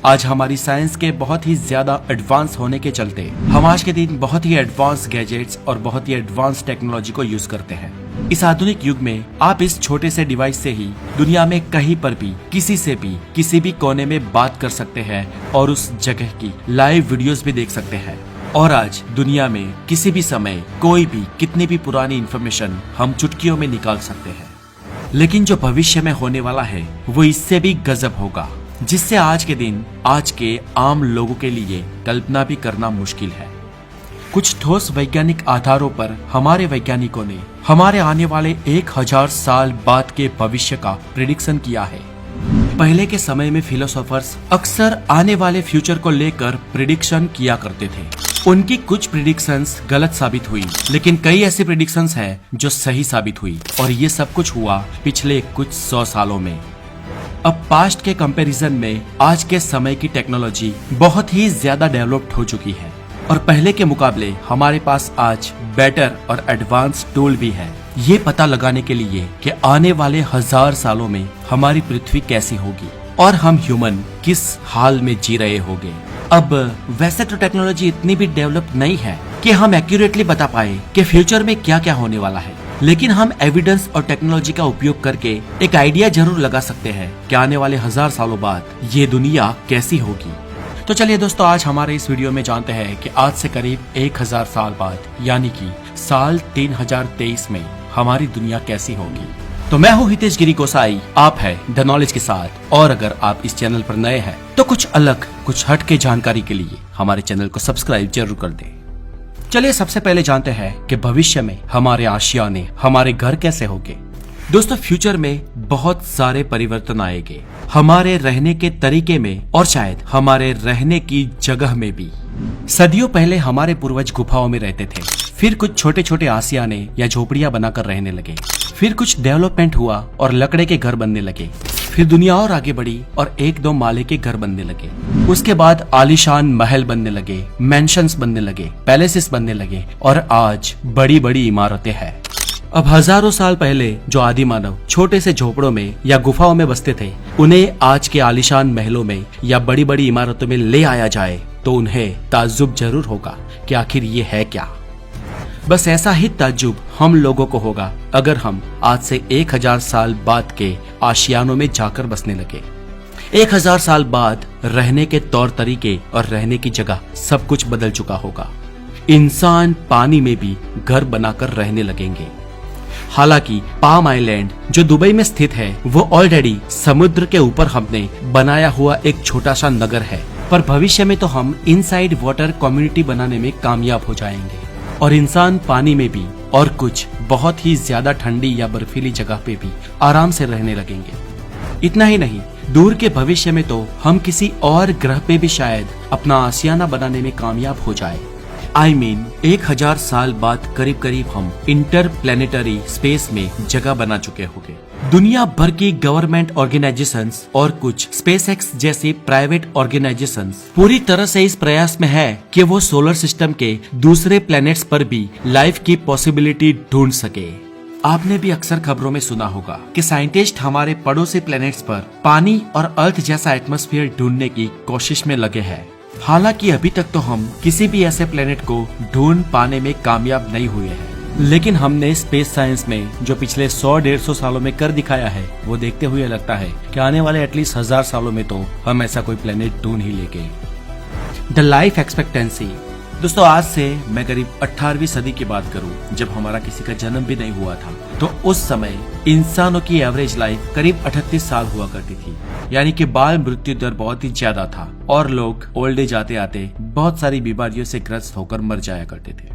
आज हमारी साइंस के बहुत ही ज्यादा एडवांस होने के चलते हम आज के दिन बहुत ही एडवांस गैजेट्स और बहुत ही एडवांस टेक्नोलॉजी को यूज करते हैं। इस आधुनिक युग में आप इस छोटे से डिवाइस से ही दुनिया में कहीं पर भी किसी से भी किसी भी कोने में बात कर सकते हैं और उस जगह की लाइव वीडियोस भी देख सकते हैं। और आज दुनिया में किसी भी समय कोई भी कितनी भी पुरानी इंफॉर्मेशन हम चुटकियों में निकाल सकते हैं। लेकिन जो भविष्य में होने वाला है वो इससे भी गजब होगा, जिससे आज के दिन आज के आम लोगों के लिए कल्पना भी करना मुश्किल है। कुछ ठोस वैज्ञानिक आधारों पर हमारे वैज्ञानिकों ने हमारे आने वाले 1000 साल बाद के भविष्य का प्रेडिक्शन किया है। पहले के समय में फिलोसोफर्स अक्सर आने वाले फ्यूचर को लेकर प्रेडिक्शन किया करते थे। उनकी कुछ प्रेडिक्शंस गलत साबित हुई, लेकिन कई ऐसी प्रेडिक्शंस हैं जो सही साबित हुई, और ये सब कुछ हुआ पिछले कुछ 100 सालों में। अब पास्ट के कंपैरिजन में आज के समय की टेक्नोलॉजी बहुत ही ज्यादा डेवलप्ड हो चुकी है और पहले के मुकाबले हमारे पास आज बेटर और एडवांस टूल भी है ये पता लगाने के लिए कि आने वाले 1000 सालों में हमारी पृथ्वी कैसी होगी और हम ह्यूमन किस हाल में जी रहे होंगे। अब वैसे तो टेक्नोलॉजी इतनी भी डेवलप नहीं है कि हम एक्यूरेटली बता पाए कि फ्यूचर में क्या क्या होने वाला है, लेकिन हम एविडेंस और टेक्नोलॉजी का उपयोग करके एक आइडिया जरूर लगा सकते हैं कि आने वाले 1000 सालों बाद ये दुनिया कैसी होगी। तो चलिए दोस्तों, आज हमारे इस वीडियो में जानते हैं कि आज से करीब 1000 साल बाद यानी कि साल 3023 में हमारी दुनिया कैसी होगी। तो मैं हूँ हितेश गिरी गोसाई, आप है द नॉलेज के साथ। और अगर आप इस चैनल पर नए हैं तो कुछ अलग कुछ हट के जानकारी के लिए हमारे चैनल को सब्सक्राइब जरूर कर दें। चलिए सबसे पहले जानते हैं कि भविष्य में हमारे आशियाने हमारे घर कैसे होंगे। दोस्तों, फ्यूचर में बहुत सारे परिवर्तन आएंगे हमारे रहने के तरीके में और शायद हमारे रहने की जगह में भी। सदियों पहले हमारे पूर्वज गुफाओं में रहते थे, फिर कुछ छोटे छोटे आशियाने या झोपड़ियां बनाकर रहने लगे, फिर कुछ डेवलपमेंट हुआ और लकड़े के घर बनने लगे, फिर दुनिया और आगे बढ़ी और 1-2 माले के घर बनने लगे। उसके बाद आलीशान महल बनने लगे, मैंशंस बनने लगे, पैलेसेस बनने लगे और आज बड़ी बड़ी इमारतें हैं। अब हजारों साल पहले जो आदि मानव छोटे से झोपड़ों में या गुफाओं में बसते थे, उन्हें आज के आलीशान महलों में या बड़ी बड़ी इमारतों में ले आया जाए तो उन्हें ताज्जुब जरूर होगा कि आखिर ये है क्या। बस ऐसा ही ताज्जुब हम लोगों को होगा अगर हम आज से 1000 साल बाद के आशियानों में जाकर बसने लगे। 1000 साल बाद रहने के तौर तरीके और रहने की जगह सब कुछ बदल चुका होगा। इंसान पानी में भी घर बनाकर रहने लगेंगे। हालांकि पाम आइलैंड जो दुबई में स्थित है वो ऑलरेडी समुद्र के ऊपर हमने बनाया हुआ एक छोटा सा नगर है, पर भविष्य में तो हम इनसाइड वाटर कम्युनिटी बनाने में कामयाब हो जाएंगे और इंसान पानी में भी और कुछ बहुत ही ज्यादा ठंडी या बर्फीली जगह पे भी आराम से रहने लगेंगे। इतना ही नहीं, दूर के भविष्य में तो हम किसी और ग्रह पे भी शायद अपना आशियाना बनाने में कामयाब हो जाए। I mean, 1000 साल बाद करीब करीब हम इंटर प्लेनेटरी स्पेस में जगह बना चुके होंगे। दुनिया भर की गवर्नमेंट ऑर्गेनाइजेशंस और कुछ स्पेसएक्स जैसी प्राइवेट ऑर्गेनाइजेशंस पूरी तरह से इस प्रयास में है कि वो सोलर सिस्टम के दूसरे प्लैनेट्स पर भी लाइफ की पॉसिबिलिटी ढूंढ सके। आपने भी अक्सर खबरों में सुना होगा कि साइंटिस्ट हमारे पड़ोसी प्लैनेट्स पर पानी और अर्थ जैसा एटमॉस्फेयर ढूंढने की कोशिश में लगे हैं। हालांकि अभी तक तो हम किसी भी ऐसे प्लेनेट को ढूंढ पाने में कामयाब नहीं हुए हैं, लेकिन हमने स्पेस साइंस में जो पिछले 100-150 सालों में कर दिखाया है वो देखते हुए लगता है कि आने वाले एटलीस्ट 1000 सालों में तो हम ऐसा कोई प्लेनेट ढूंढ ही लेंगे। The life expectancy. दोस्तों, आज से मैं करीब 18वीं सदी की बात करूं, जब हमारा किसी का जन्म भी नहीं हुआ था, तो उस समय इंसानों की एवरेज लाइफ करीब 38 साल हुआ करती थी, यानी कि बाल मृत्यु दर बहुत ही ज्यादा था और लोग ओल्ड एज आते आते बहुत सारी बीमारियों से ग्रस्त होकर मर जाया करते थे।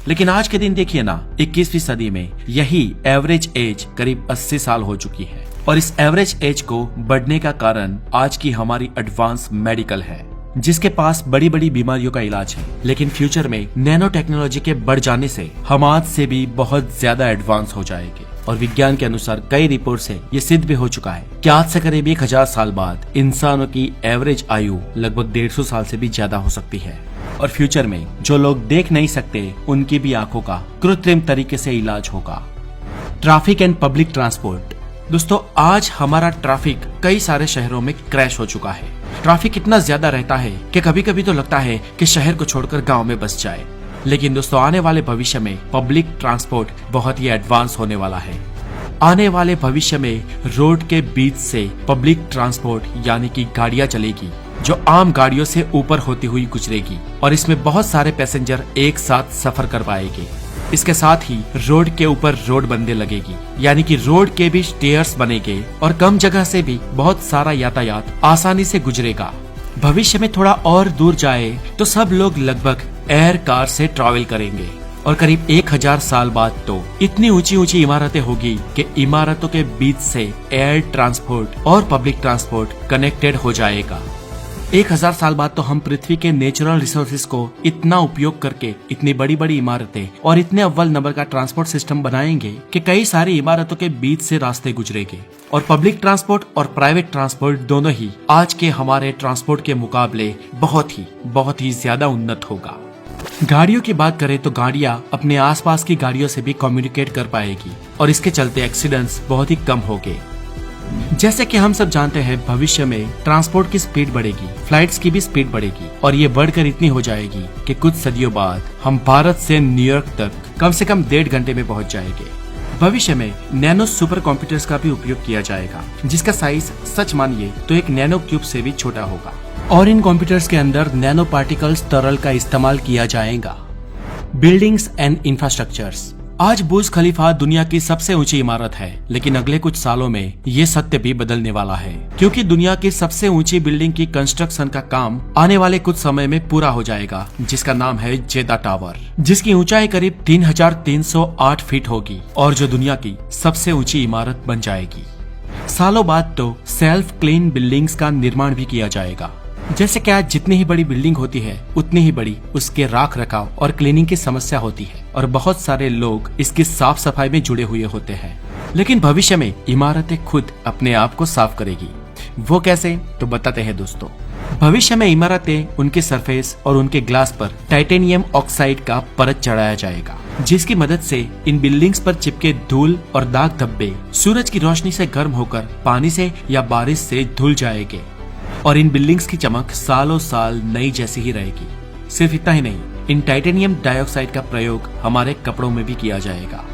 लेकिन आज के दिन देखिए ना, 21वीं सदी में यही एवरेज एज करीब 80 साल हो चुकी है और इस एवरेज एज को बढ़ने का कारण आज की हमारी एडवांस मेडिकल है, जिसके पास बड़ी बड़ी बीमारियों का इलाज है। लेकिन फ्यूचर में नैनो टेक्नोलॉजी के बढ़ जाने से हम आज से भी बहुत ज्यादा एडवांस हो जाएंगे और विज्ञान के अनुसार कई रिपोर्ट से ये सिद्ध भी हो चुका है कि आज से करीब 1000 साल बाद इंसानों की एवरेज आयु लगभग 150 साल से भी ज्यादा हो सकती है। और फ्यूचर में जो लोग देख नहीं सकते उनकी भी आंखों का कृत्रिम तरीके से इलाज होगा। Traffic and public transport. दोस्तों, आज हमारा ट्रैफिक कई सारे शहरों में क्रैश हो चुका है। ट्रैफिक इतना ज्यादा रहता है कि कभी कभी तो लगता है कि शहर को छोड़कर गांव में बस जाए। लेकिन दोस्तों आने वाले भविष्य में पब्लिक ट्रांसपोर्ट बहुत ही एडवांस होने वाला है। आने वाले भविष्य में रोड के बीच से पब्लिक ट्रांसपोर्ट यानी कि गाड़ियां चलेगी जो आम गाड़ियों से ऊपर होती हुई गुजरेगी और इसमें बहुत सारे पैसेंजर एक साथ सफर कर पाएंगे। इसके साथ ही रोड के ऊपर रोड बनने लगेगी यानी कि रोड के भी स्टेयर्स बनेंगे और कम जगह से भी बहुत सारा यातायात आसानी से गुजरेगा। भविष्य में थोड़ा और दूर जाए तो सब लोग लगभग एयर कार से ट्रैवल करेंगे और करीब 1000 साल बाद तो इतनी ऊंची ऊंची इमारतें होगी कि इमारतों के बीच से एयर ट्रांसपोर्ट और पब्लिक ट्रांसपोर्ट कनेक्टेड हो जाएगा। 1000 साल बाद तो हम पृथ्वी के नेचुरल रिसोर्सेज को इतना उपयोग करके इतनी बड़ी बड़ी इमारतें और इतने अव्वल नंबर का ट्रांसपोर्ट सिस्टम बनाएंगे कि कई सारी इमारतों के बीच से रास्ते गुजरेंगे और पब्लिक ट्रांसपोर्ट और प्राइवेट ट्रांसपोर्ट दोनों ही आज के हमारे ट्रांसपोर्ट के मुकाबले बहुत ही ज्यादा उन्नत होगा। गाड़ियों की बात करें तो गाड़ियां अपने आसपास की गाड़ियों से भी कम्युनिकेट कर पाएगी और इसके चलते एक्सीडेंट्स बहुत ही कम होंगे। जैसे कि हम सब जानते हैं भविष्य में ट्रांसपोर्ट की स्पीड बढ़ेगी, फ्लाइट्स की भी स्पीड बढ़ेगी और ये बढ़कर इतनी हो जाएगी कि कुछ सदियों बाद हम भारत से न्यूयॉर्क तक कम से कम 1.5 घंटे में पहुंच जाएंगे। भविष्य में नैनो सुपर कंप्यूटर्स का भी उपयोग किया जाएगा जिसका साइज सच मानिए तो एक नैनो क्यूब से भी छोटा होगा और इन कंप्यूटर्स के अंदर नैनो पार्टिकल्स तरल का इस्तेमाल किया जाएगा। Buildings and infrastructures. आज बुर्ज खलीफा दुनिया की सबसे ऊंची इमारत है, लेकिन अगले कुछ सालों में ये सत्य भी बदलने वाला है क्योंकि दुनिया की सबसे ऊंची बिल्डिंग की कंस्ट्रक्शन का काम आने वाले कुछ समय में पूरा हो जाएगा जिसका नाम है जेदा टावर, जिसकी ऊंचाई करीब 3308 फीट होगी और जो दुनिया की सबसे ऊंची इमारत बन जाएगी। सालों बाद तो सेल्फ क्लीन बिल्डिंग्स का निर्माण भी किया जाएगा। जैसे कि आज जितनी ही बड़ी बिल्डिंग होती है उतनी ही बड़ी उसके राख रखाव और क्लीनिंग की समस्या होती है और बहुत सारे लोग इसकी साफ सफाई में जुड़े हुए होते हैं। लेकिन भविष्य में इमारतें खुद अपने आप को साफ करेगी। वो कैसे, तो बताते हैं दोस्तों। भविष्य में इमारतें उनके सरफेस और उनके ग्लास पर टाइटेनियम ऑक्साइड का परत चढ़ाया जाएगा जिसकी मदद से इन बिल्डिंग्स पर चिपके धूल और दाग धब्बे सूरज की रोशनी से गर्म होकर पानी से या बारिश से धुल जाएंगे और इन बिल्डिंग्स की चमक सालों साल नई जैसी ही रहेगी। सिर्फ इतना ही नहीं, इन टाइटेनियम डाइऑक्साइड का प्रयोग हमारे कपड़ों में भी किया जाएगा।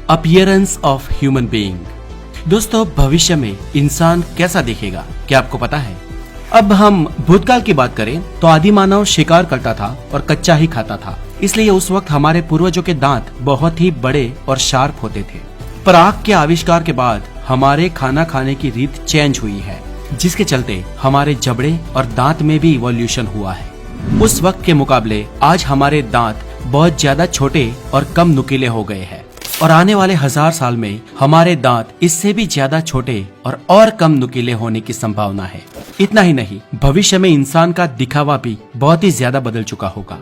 Appearance of human being. दोस्तों भविष्य में इंसान कैसा दिखेगा क्या आपको पता है? अब हम भूतकाल की बात करें तो आदि मानव शिकार करता था और कच्चा ही खाता था, इसलिए उस वक्त हमारे पूर्वजों के दांत बहुत ही बड़े और शार्प होते थे। पर आग के आविष्कार के बाद हमारे खाना खाने की रीत चेंज हुई है जिसके चलते हमारे जबड़े और दांत में भी इवोल्यूशन हुआ है। उस वक्त के मुकाबले आज हमारे दांत बहुत ज्यादा छोटे और कम नुकीले हो गए हैं और आने वाले 1000 साल में हमारे दांत इससे भी ज्यादा छोटे और कम नुकीले होने की संभावना है। इतना ही नहीं, भविष्य में इंसान का दिखावा भी बहुत ही ज्यादा बदल चुका होगा।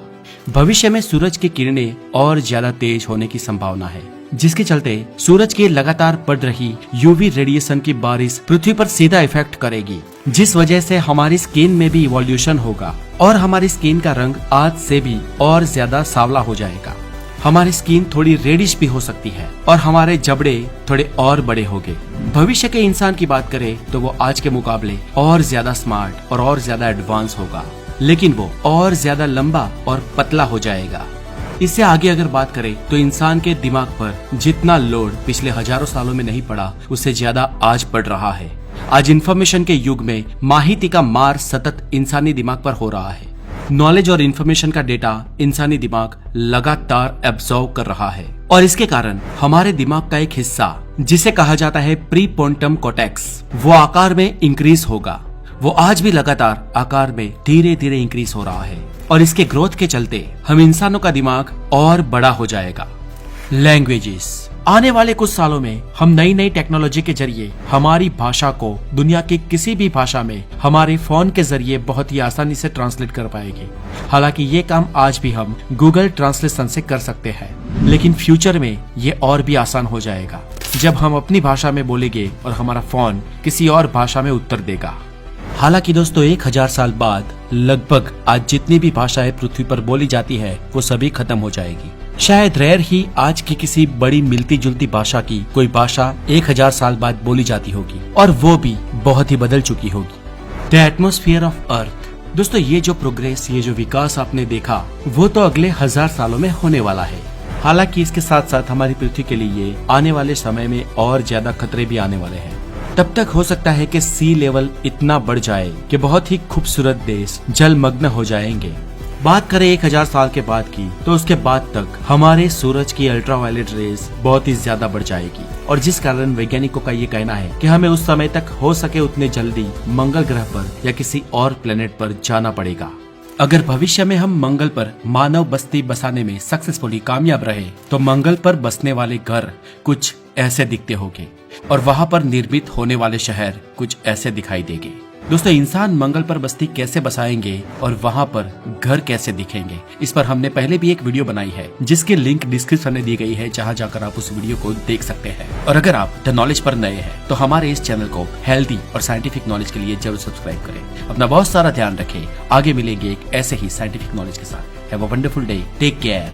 भविष्य में सूरज की किरणें और ज्यादा तेज होने की संभावना है जिसके चलते सूरज की लगातार पड़ रही यूवी रेडिएशन की बारिश पृथ्वी पर सीधा इफेक्ट करेगी जिस वजह से हमारी स्किन में भी इवोल्यूशन होगा और हमारी स्किन का रंग आज से भी और ज्यादा सांवला हो जाएगा। हमारी स्किन थोड़ी रेडिश भी हो सकती है और हमारे जबड़े थोड़े और बड़े होंगे। भविष्य के इंसान की बात करें तो वो आज के मुकाबले और ज्यादा स्मार्ट और ज्यादा एडवांस होगा, लेकिन वो और ज्यादा लंबा और पतला हो जाएगा। इससे आगे अगर बात करें तो इंसान के दिमाग पर जितना लोड पिछले हजारों सालों में नहीं पड़ा उससे ज्यादा आज पड़ रहा है। आज इंफॉर्मेशन के युग में माहिती का मार सतत इंसानी दिमाग पर हो रहा है। नॉलेज और इंफॉर्मेशन का डेटा इंसानी दिमाग लगातार एब्जॉर्व कर रहा है और इसके कारण हमारे दिमाग का एक हिस्सा जिसे कहा जाता है प्रीपोन्टम कॉर्टेक्स वो आकार में इंक्रीज होगा। वो आज भी लगातार आकार में धीरे धीरे इंक्रीज हो रहा है और इसके ग्रोथ के चलते हम इंसानों का दिमाग और बड़ा हो जाएगा। लैंग्वेजेस। आने वाले कुछ सालों में हम नई नई टेक्नोलॉजी के जरिए हमारी भाषा को दुनिया की किसी भी भाषा में हमारे फोन के जरिए बहुत ही आसानी से ट्रांसलेट कर पाएंगे। हालांकि ये काम आज भी हम गूगल ट्रांसलेशन से कर सकते हैं, लेकिन फ्यूचर में ये और भी आसान हो जाएगा जब हम अपनी भाषा में बोलेंगे और हमारा फोन किसी और भाषा में उत्तर देगा। हालांकि दोस्तों 1000 साल बाद लगभग आज जितनी भी भाषाएं पृथ्वी पर बोली जाती है वो सभी खत्म हो जाएगी। शायद रेयर ही आज की किसी बड़ी मिलती जुलती भाषा की कोई भाषा 1000 साल बाद बोली जाती होगी और वो भी बहुत ही बदल चुकी होगी। The atmosphere of earth. दोस्तों ये जो प्रोग्रेस, ये जो विकास आपने देखा, वो तो अगले 1000 सालों में होने वाला है। हालांकि इसके साथ साथ हमारी पृथ्वी के लिए आने वाले समय में और ज्यादा खतरे भी आने वाले हैं। तब तक हो सकता है कि सी लेवल इतना बढ़ जाए कि बहुत ही खूबसूरत देश जलमग्न हो जाएंगे। बात करें 1000 साल के बाद की, तो उसके बाद तक हमारे सूरज की अल्ट्रावायलेट रेज बहुत ही ज्यादा बढ़ जाएगी, और जिस कारण वैज्ञानिकों का ये कहना है कि हमें उस समय तक हो सके उतने जल्दी मंगल ग्रह पर या किसी और प्लेनेट पर जाना पड़ेगा। अगर भविष्य में हम मंगल पर मानव बस्ती बसाने में सक्सेसफुली कामयाब रहे, तो मंगल पर बसने वाले घर कुछ ऐसे दिखते होंगे और वहाँ पर निर्मित होने वाले शहर कुछ ऐसे दिखाई देंगे। दोस्तों इंसान मंगल पर बस्ती कैसे बसाएंगे और वहाँ पर घर कैसे दिखेंगे, इस पर हमने पहले भी एक वीडियो बनाई है, जिसकी लिंक डिस्क्रिप्शन में दी गई है, जहाँ जाकर आप उस वीडियो को देख सकते हैं। और अगर आप द नॉलेज पर नए हैं तो हमारे इस चैनल को हेल्दी और साइंटिफिक नॉलेज के लिए जरूर सब्सक्राइब करें। अपना बहुत सारा ध्यान रखें। आगे मिलेंगे एक ऐसे ही साइंटिफिक नॉलेज के साथ। Have a wonderful day, take care.